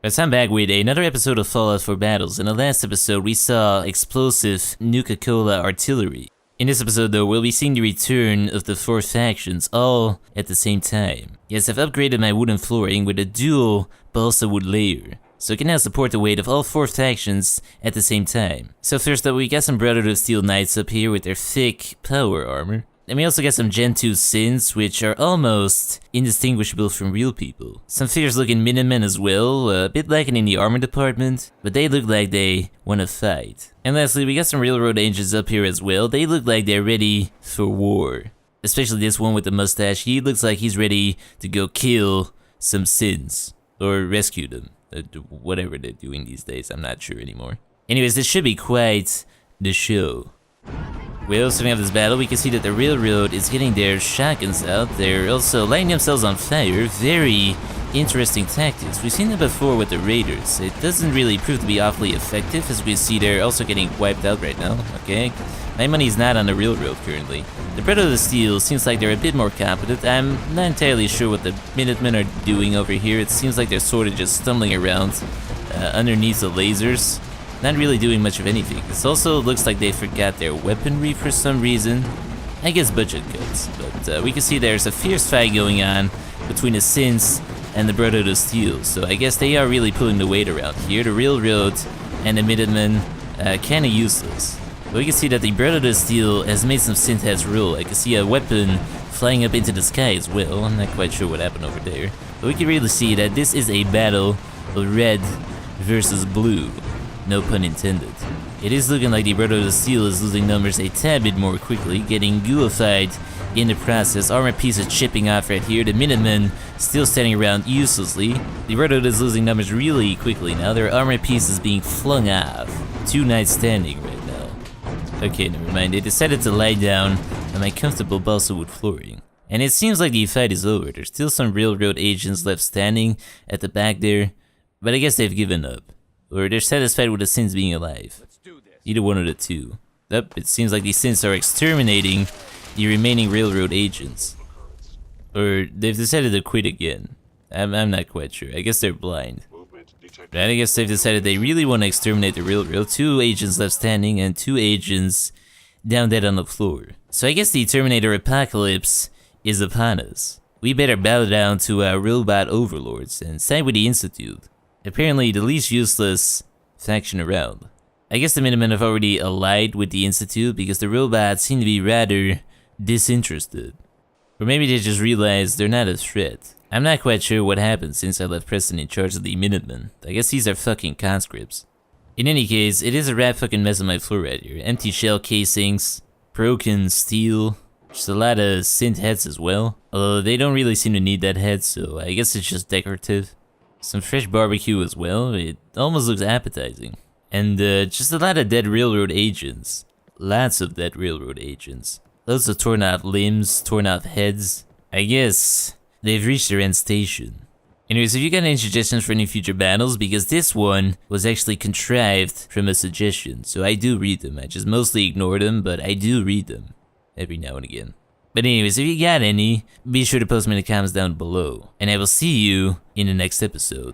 But I'm back with another episode of Fallout 4 Battles. In the last episode, we saw explosive Nuka-Cola artillery. In this episode though, we'll be seeing the return of the 4 factions, all at the same time. Yes, I've upgraded my wooden flooring with a dual balsa wood layer, so it can now support the weight of all 4 factions at the same time. So first up, we got some Brotherhood of Steel Knights up here with their thick power armor. And we also got some Gen 2 synths, which are almost indistinguishable from real people. Some fierce looking Minutemen as well, a bit lacking in the armor department, but they look like they wanna fight. And lastly, we got some Railroad Angels up here as well. They look like they're ready for war. Especially this one with the mustache, he looks like he's ready to go kill some synths. Or rescue them. Whatever they're doing these days, I'm not sure anymore. Anyways, this should be quite the show. Well, starting off this battle, we can see that the Railroad is getting their shotguns out. They're also lighting themselves on fire. Very interesting tactics. We've seen that before with the Raiders. It doesn't really prove to be awfully effective, as we see they're also getting wiped out right now. Okay, my money's not on the Railroad currently. The Brotherhood of Steel seems like they're a bit more competent. I'm not entirely sure what the Minutemen are doing over here. It seems like they're sort of just stumbling around underneath the lasers. Not really doing much of anything. This also looks like they forgot their weaponry for some reason. I guess budget cuts, but we can see there's a fierce fight going on between the synths and the Brotherhood of Steel, so I guess they are really pulling the weight around here. The Railroad and the Minutemen kinda useless. But we can see that the Brotherhood of Steel has made some synth heads roll. I can see a weapon flying up into the sky as well. I'm not quite sure what happened over there. But we can really see that this is a battle of red versus blue. No pun intended. It is looking like the Brotherhood of Steel is losing numbers a tad bit more quickly, getting ghoulified in the process. Armor pieces chipping off right here. The Minutemen still standing around uselessly. The Brotherhood is losing numbers really quickly now. Their armor pieces being flung off. 2 knights standing right now. Okay, never mind. They decided to lie down on my comfortable balsa wood flooring. And it seems like the fight is over. There's still some Railroad agents left standing at the back there, but I guess they've given up. Or they're satisfied with the synths being alive. Either one of the two. Yep, it seems like the synths are exterminating the remaining Railroad agents. Or they've decided to quit again. I'm not quite sure. I guess they're blind. But I guess they've decided they really want to exterminate the Railroad. 2 agents left standing and 2 agents down dead on the floor. So I guess the Terminator apocalypse is upon us. We better bow down to our robot overlords and side with the Institute. Apparently the least useless faction around. I guess the Minutemen have already allied with the Institute because the robots seem to be rather disinterested. Or maybe they just realized they're not a threat. I'm not quite sure what happened since I left Preston in charge of the Minutemen. I guess these are fucking conscripts. In any case, it is a rat fucking mess on my floor right here. Empty shell casings, broken steel, just a lot of synth heads as well. Although they don't really seem to need that head, so I guess it's just decorative. Some fresh barbecue as well. It almost looks appetizing. And just a lot of dead Railroad agents. Lots of dead Railroad agents. Lots of torn off limbs, torn off heads. I guess they've reached their end station. Anyways, if you got any suggestions for any future battles, because this one was actually contrived from a suggestion, so I do read them. I just mostly ignore them, but I do read them every now and again. But anyways, if you got any, be sure to post them in the comments down below. And I will see you in the next episode.